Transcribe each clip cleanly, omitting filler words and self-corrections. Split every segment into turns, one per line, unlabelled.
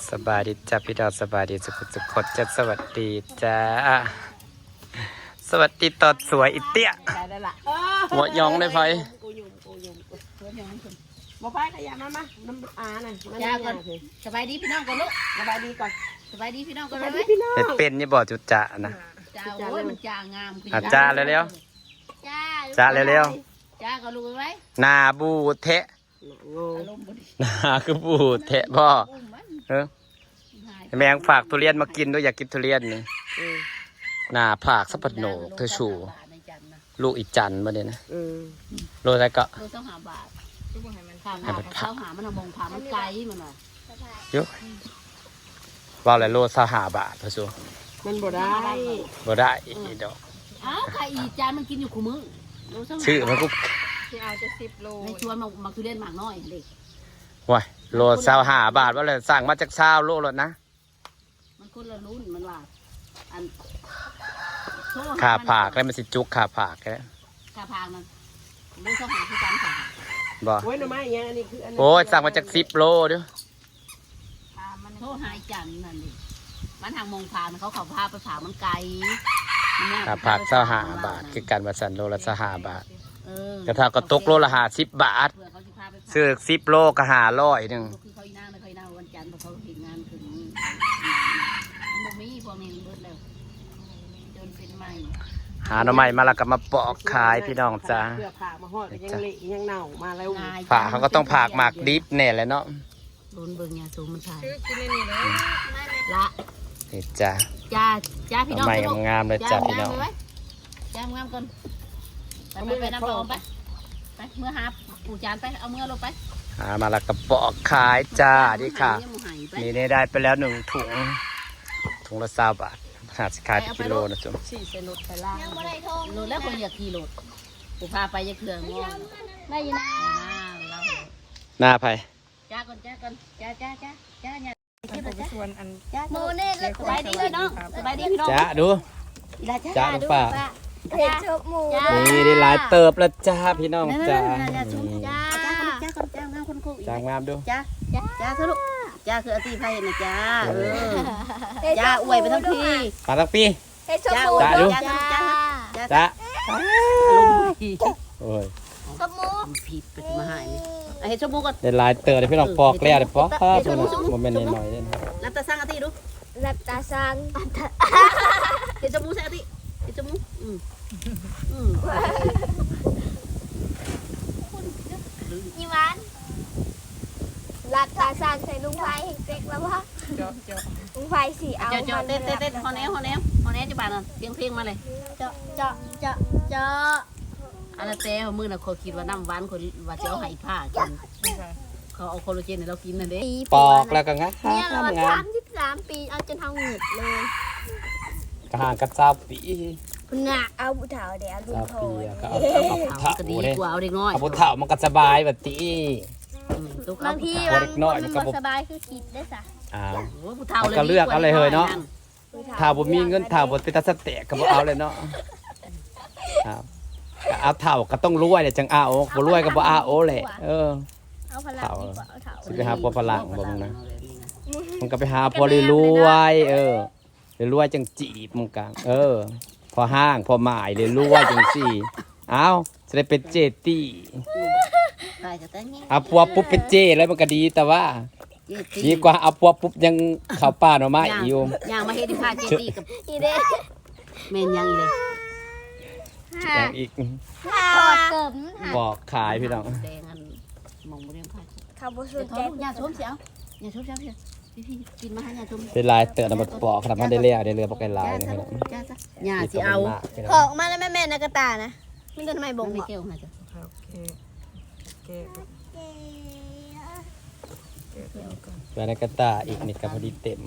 สบายดีจ้าพี่ดาวสบายดีสุขจะสวัสดีจ้าสวัสดีตอดสวยอิเตี้ย
ได้ละ
หัวยองเลยไฟ
บอกไปขยันมาน้ำอาหน่อย
ยาก่อนสบายดีพี่น้องก่อนลูก
สบายดีก่อน
สบายดีพี่น้องก่อนเลย
เป็นนี่บ่จุดจ่านะ
จ้าโอ้ยมันจ้างาม
จ้าเร็วๆจ้าเร็ว
ๆจ้าก็รู้ไว้
นาบูเทะนาคือบูเทะพ่อแมงฝากทุเรียนมากินด้วยอยากกินทุเรียนนี่นาผากสับปะโหนกเธอชูลูกอีจันมาเนี่ยนะโลอะไรก็
โล25 บาทข้าวหามันเอาบงผามันไกลมันอ่ะ
เยอะว่าอะไรโล25 บาทเธอชู
มันบ่ได้
ดอก
อ้าวไข่อีจานมันกินอยู่คู่มือ
ชื่อมันก็
ที่เอาจะ10 โล
ในชวนมาทุเรียนหมากน้อยเด็ก
ว้ายโล25 บาทว่าเลยสั่งมาจาก20 โลแล้วนะ
มันคนละรุ่นมันว่าอัน
ขาผากแล้วมันสิจุกขาผากแค่
ขาผากมันดูสหาคือการผาก
บ่
โอ้ยหน่อไม้ยังอันนี้คืออัน
โอ้ยสั่งมาจาก10 โลเด้อ
มันโทษหายจันนั่นดิมันทางมงพานเขาพาไปผากมันไกล
ขาผาก25 บาทคือการวัดสันโลละ25 บาทกระทาก็ตกโลละ50 บาทซื้อ10 โลก็500นึง
คือเขาอีน่าไม่ค่อยน่าวันจันทร์เพราะเขาเห็นงานถึงมันบ่มีพวกนี้เบิดแล้วจนเป็นใหม่
หาหน่อไม้มาแล้วก็มาปอกขายพี่น้องจ้า
เปลือกผากมาห่อยังเละยังเน่ามาแล้ว
ผากเขาก็ต้องผากหมากดิบแน่เลยเนาะ
ลุ้นเบิ่งยาสูงมันถ่าย
กินในนี้เลย
ละ
นี่จ้า
จ้าพี่น้อง
หน่อไม้งามเลยจ้าพี่น้อง
จ้างามก่อนไปน้ำร้อนไปเมื่อหาปูจานไปเอาเมื่อลงไป
หามาแล้วก็ปอกขายจ้าดิค่ะนี่ได้ไปแล้ว1 ถุงละ20 บาทหาสิขายเป็นกิโลนะจุ๊บ
4 ใส่รถไปล่าง
โลแล้วคนอยากกี่โลปูพาไปจะเครื่องงอได้ยิน
หน้าไผ
จ้าก่อนจ้าเนี่ย
ชวนอัน
โมเน่สบายดีพี่น้องสบายดีพี่น้อง
จ้าดูจ้าดูป่านี่ได้หลายเติบแล้วจ้าพี่น้องจ้าจ้างามดู
จ้าคือลูกจ้าคืออติไพนะจ้าจ้าอวยไปทั้งที
ปาทั้งปี
จ้าดู
จ้าโอ้ย
ชมมูผิดไปมาหายไหมเห็ดชมมูก่อน
ได้หลายเติบเลยพี่น้องปอกแล้วเดี๋ยวปอกตัวนะโมเมนต์หน่อยเลย
รับตาสร้างอติดู
รับตาสร้าง
เห็ดชมมูใส่อติเห็ดชมมู
ยี่วันรับตาสร้างใส่ลุงไฟเซ็กแล้ววะลุงไฟสีเอา
เจาะเต้นฮอแนวจะบานเพลงมาเลย
เจาะ
อันนั้นแต่มือน่ะเขาคิดว่าน้ำหวานคนว่าจะเอาไห้ผ้ากินเขาเอาโคโลเจนให้เรากินนั่นเด้
ปอกแล้วก็งั้น
เนี่ยเรา33 ปีเอาจนเท่าหงึดเลย
กระหางกระเจ้าปี
คุณน่ะเอาบุเถาเดี๋ยวดูโถ
ก็เอา
เถาก็ดีกว่าเอาเด็กน้อย
เอาบุเถามันก็สบายแบบตี
บางทีมันก็สบายคือคิดได้สะ
ก็เลือกอะไรเฮ้ยเนาะถ้าบ่มีเงินถ้าบ่ติดสเตะก็บ่เอาเลยเนาะเอาเถาก็ต้องรวยเลยจังเอาบ่รวยก็บ่เอาแหละ
เอาพลังดีกว่าเอาเถา
สิไปหาพอพลังบ่มึงนะมันก็ไปหาพอรวยรวยจังจีบมึงกลางพอห้างพอหมายเลยรวยจังสี่เอาจะได้เป็นเจตี้เอาปัวปุ๊บเป็นเจแล้วมันก็ดีแต่ว่าดีกว่าเอาปัวปุ๊บยังเข้าป่าหน่อไม้อยู่
ยังมาเฮ็ดผ้าเจตี้กับ
อีเด้
แม่นยังอีเลย
ยังอีกบอกขายพี่น้อง
แดงอันมองบ่ได้ผ้า
ข้าวบ่สนใจ
อย่าชมเสียวอย่าชมเสียวพี่กินมาให้อย่าชม
เป็นลายเต๋อมันปอกทำให้ได้เลี้ยได้เรือปอกไก่ลายนี่
อย่าสิเอา
ออกมาแล้วแม่ๆนะกระตานะมันจะทำไมบ่ง
ไม่เกี่ยวนะจ๊ะ
แล้วในกระตาอีกนิดกับพอดีเต็ม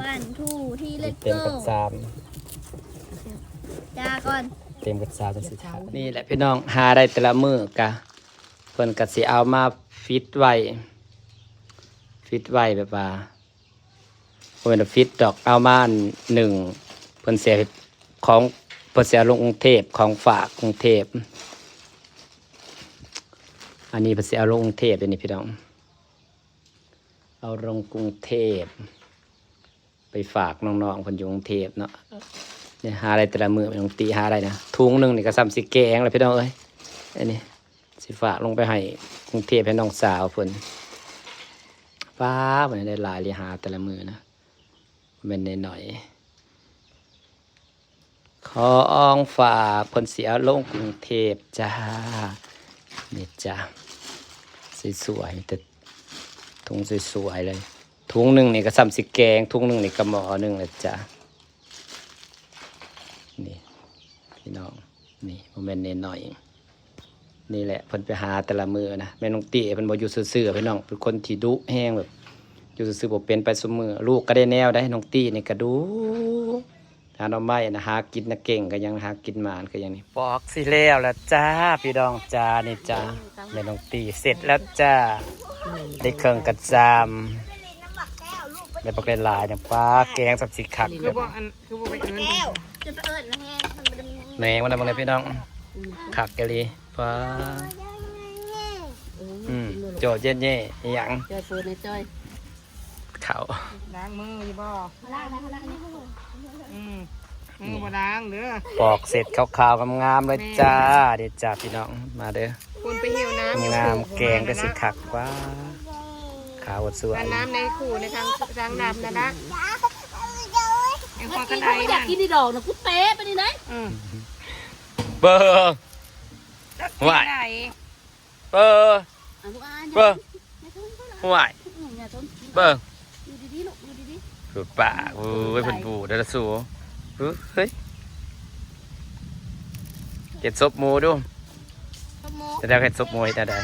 วันทูที่เล็ก
เต็มกับ
จ้าก่อน
เต็มกับ3เป็น10นี่แหละพี่น้องหาได้แต่ละมื้อกะเพิ่นก็สิเอามาฟิตไว้แบบว่าเพิ่นฟิตดอกเอามา1เพิ่นเสียของเพิ่นเสียลงกรุงเทพของฝากกรุงเทพอันนี้เพิ่นสิเอาลงกรุงเทพนี่พี่น้อง เอาลงกรุงเทพไปฝากน้องๆคนอยู่กรุงเทพเนาะเนี่ยหาอะไรแต่ละมือน้องตีหาอะไรนะถุงหนึ่งนี่ก็ซ้ำสิแกงเลยพี่น้องเอ้ยอันนี้สิฝากลงไปให้กรุงเทพให้น้องสาวเพิ่นป้าเหมือนได้หลายเลยหาแต่ละมือนะเป็นหน่อยๆของฝากเพิ่นเสียลงกรุงเทพจ้านี่จ้าสวยๆแต่ถุงสวยๆเลยถุงหนึ่งนี่ก็ซ้ำสิแกงถุงหนึ่งนี่ก็หม้อหนึ่งเลยจ้านี่พี่น้องนี่โมเมนต์หน่อยๆนี่แหละเพิ่นไปหาแต่ละมือนะแม่น้องตีเพิ่นบ่อยู่ซื่อๆพี่น้องเป็นคนที่ดุแห้งแบบอยู่ซื่อๆบ่เป็นไปซุมื้อลูกก็ได้แนวได้น้องตีนี่ก็ดุหาหน่อไม้นะหากินนะเก่งก็ยังหากินหมานก็ยังนี่ปอกสิแล้วจ้าพี่น้องจ้านี่จ้าแม่น้องตีเสร็จแล้วจ้าได้เครื่องกระจามได้ปลาหลายเนี่ยปลาแกงสับสิคัก
คือบ่ไปเอิ้น
แก้วจะไปเอิญนะแม่มันเป็น
แหนงมันอะไรบ้างเลยพี่น้องคักกะลีปลาโจดเย็นเย่อหย่าง
จอยเปิดในจอย
เขา
ล้างมืออยู่บ่
ล่างนะล่างนี่
มือบ่ล้างเด้อ
ปอกเสร็จขาวๆงามๆเลยจ้าเด็ดจ้าพี่น้องมาเด้อ
คุณไปหิวน้ำ
งามแกงก็สิคักว่าขาวสวย
น้ำในขู่ในทางน้ำนะนะยังพอ
กิ
กัน
น
ได้
ไม่อยากกินในดอกนะกูเตะไปนี่ไหน
เบอร์ห่วย
ได้
เบอร์
อ่ะลูกอ่าน
เบอร์ห่วย
อย่าต้น
เบอร์
อยู่ดีๆลูกอยู่ดี
ผูปากโอ้ยเป็นปูเดลสูเฮ้ยเก็ดซบหมูดูจะได้เก็ดซบหมูให้ได้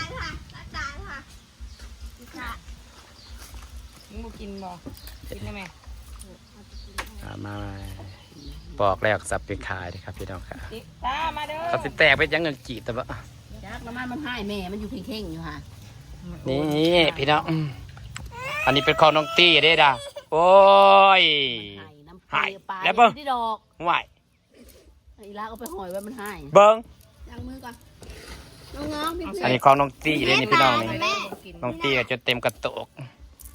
มึงบ่กินบ่กินได้ไหม
มาปอกแล้วสับไปขายเลยครับพี่น้องค่ะ
ตามาเด้อ
เขาสิแตกไปยังเงินจีบแต่ว่า
ๆจักน้ำมันให้แม่มันอยู่เข่งๆอยู่ค่ะ
นี่พี่น้องอันนี้เป็นของน้องตี้เด้ด่ะโอ้ย
น้ำเปรี้ยวปลา
แล้วเบิ่ง
ที่ดอก
ห่วย
อีลาเอาไปหอยไว้มันให้
เบิ้ง
ล้างมือก่อนน้องๆพี่
อันนี้ของน้องตี้เด้นี่พี่น้องนี่
แม่
น้องตี้ก็จะเต็มกระโตก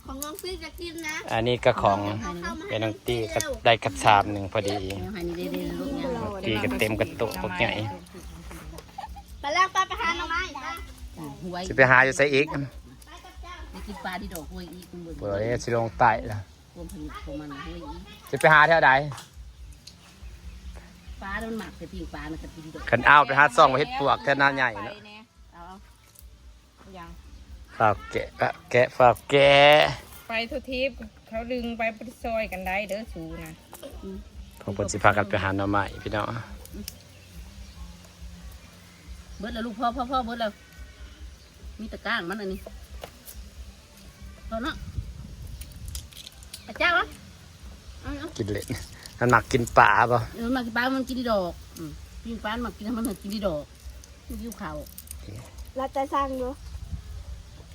ของน้องฟิกจะกินนะ
อันนี้ก็ของเป็นน้องตี้ก็ได้กระชามหนึ่งพอดี
เอาให้นี่เด้ๆลูกเนี่ย
น้องตี้ก็เต็มกระโตกพวกใหญ่
ไปแล้วป้าไปหาหน่อไม้นะ
หวย
จะไปหาอยู่ใส่อีก
ไปกินปลาที่ดอกหวยอีกคุณเบิ่ง
เปิดสิลงใต้ละ
ความผลิตของมันหวยอีก
จะไปหาเท่าใด
ปลามันหมักแต่ปิ้งปลามันก็กินดอก
ขันอ้าวไปหาซ่องมาเฮ็ดปวกแค่หน้าใหญ่เนาะ
เอา
ยัง
ฝากแกะแกะฝากแกะ
ไปทุกทิพย์เขาดึงไปปฏิซอยกันได้เด้อสูนะ
ผมปนสิพากันไปหาหน่อไม้พี่น้อง
เบิดแล้วลูกพ่อเบิดแล้วมีตะก้างมันอันนี้พอเนาะอาจารย์วะเอา
กินเล่นมันหมักกินป่าป่ะ
มันมากินปลามันกินที่ดอกปิ้งปลามันกินมันกินที่ดอกมันยิ้วเขา
เราจะสร้างดู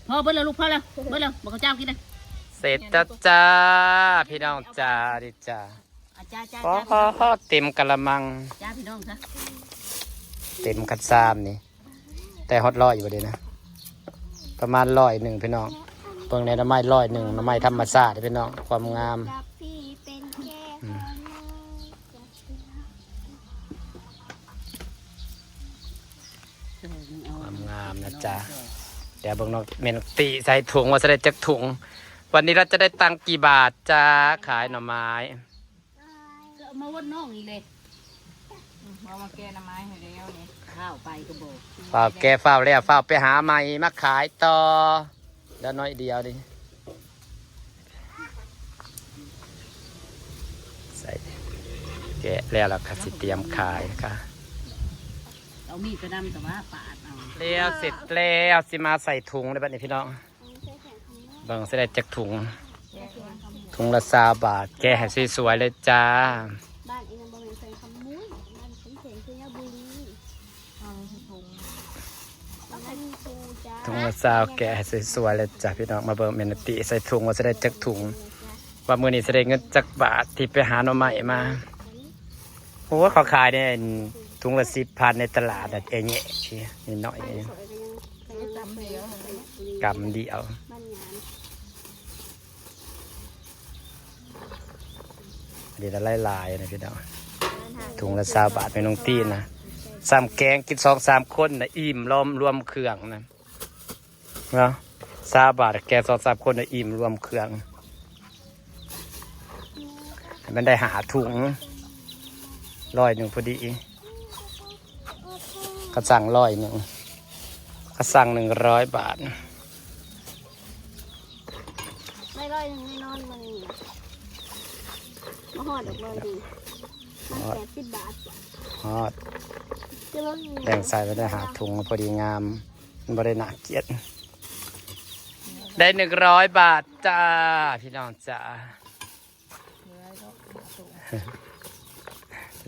พ่อเบิดแล้วลูกพ่อแล้วเบิดแล้วบอกเขาเจ้ากินเลย
เสร็จแล้วจ้าพี่น้องจ้าดิจ้า
อาจารย์จ้า
พอเต็มกะละมัง
จ้าพี่น้องซะ
เต็มคัดซามนี่แต่ฮอตร้อยอยู่บ่เด้นะประมาณ100พี่น้องเบิ่งในหน่อไม้100หน่อไม้ธรรมชาติพี่น้องความงาม
จับพี่เป็นแก้ว
ความงามนะจ๊ะเดี๋ยวเบิ่งน้องเมนตีใส่ถุงว่าจะได้จักถุง วันนี้เราจะได้ตังค์กี่บาทจ้าขายหน่อไม้
ก็มาวัดน้องอีเลย
เอามาแก้น้ำไม้ให้แล้วนี่
ข้าวไปก็บอก
ฝ้าวแกฝ้าวแล้วฝ้าวไปหาใหม่มาขายต่อแล้วน้อยเดียวดิใส่แกะแล้วเราก็สิเตรียมขายนะคะ
เอามีดไปดำแต่ว่าปาดเอา
แล้วเสร็จแล้วสิมาใส่ถุงเลยบัดนี้พี่น้องเบิ่งสิได้จักถุงถุงละ20 บาทแกะให้สวยๆเลยจ้า
บ้านเองบริเวณใส่คำมุ้ยบ้านฉันเสียงคือยาบุรีบ้านทูจ้า
ถุงละ20แกะให้สวยๆเลยจ้าพี่น้องมาเบิ่งเมนติใส่ถุงว่าสิได้จักถุงว่ามื้อนี้สิได้เงินจักบาทที่ไปหาหน่อไม้มาโอ้เขาขายเนี่ยถุงละ10,000ในตลาดเองเนี่ยนี่น้อยเอง
จำเดียว
กำเดียว
บ้านงาน
เดี๋ยวละลายๆนะพี่น้องถุงละ20 บาทไม่น้องตีนะ3แกงกิน2-3 คนนะอิ่มรวมเครื่องนะเนาะ20 บาทแกง2-3 คนนะอิ่มรวมเครื่องมันได้หาถุง100พอดีก็สั่ง100ก็สั่ง100 บาท
ไม่ร้อยหนึ่งไม่นอนมันนี่มาหอดออกเลยดีมัน80 บาท
ฮอดแบ่งใส่ไปได้หาถุงพอดีงามมันบริณาเกียรติได้100 บาทจ้าพี่น้องจ้า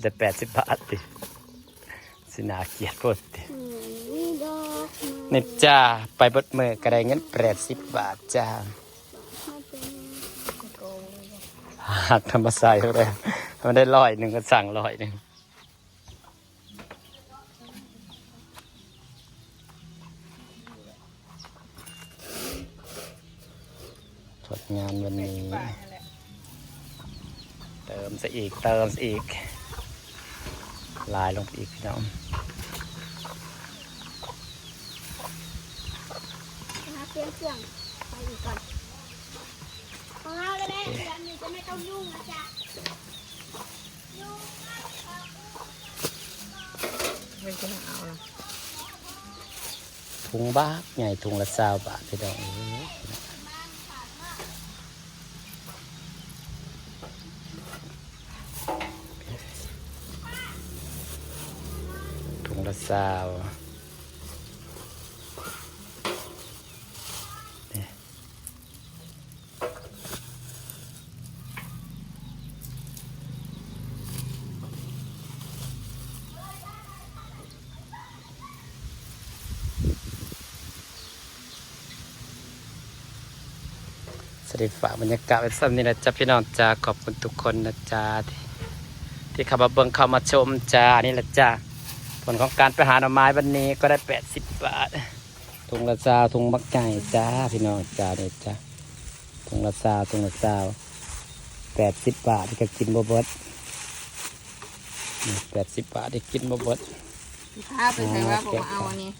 จะ80 บาทดิสินาเกียรติพอดีนี่จ้าไปเบดมือก็ได้เงิน80 บาทจ้าหักธรรมศาสตร์เลยมันได้100ก็สั่ง100สดงานวันนี้เติมซะอีกลายลงไปอีกพี่น้อง
เตรียมเครื่องไปอีกก่อนของเราก็ได้เดือนนี้จะไม่ต้องยุ่งนะจ๊ะ
ไม่ใช่เอาละ
ถุงบ้าใหญ่ถุงละ20 บาทพี่น้องถุงละ20สวัสดีฝากบรรยากาศไว้ซ้ำนี่นะจ๊ะพี่น้องจ้าขอบคุณทุกคนนะจ๊ะที่เข้ามาเบิ่งเข้ามาชมจ้านี่แหละจ้าผลของการไปหาหน่อไม้วันนี้ก็ได้80 บาทถุงละ20ถุงบักไก่จ้าพี่น้องจ้าเนี่ยจ้าถุงละ2080 บาทที่ก็กินบ่เบิด80 บาทที่กินบ่เบิด
ถ้าไปใส่ว่าผมเอาอันนี้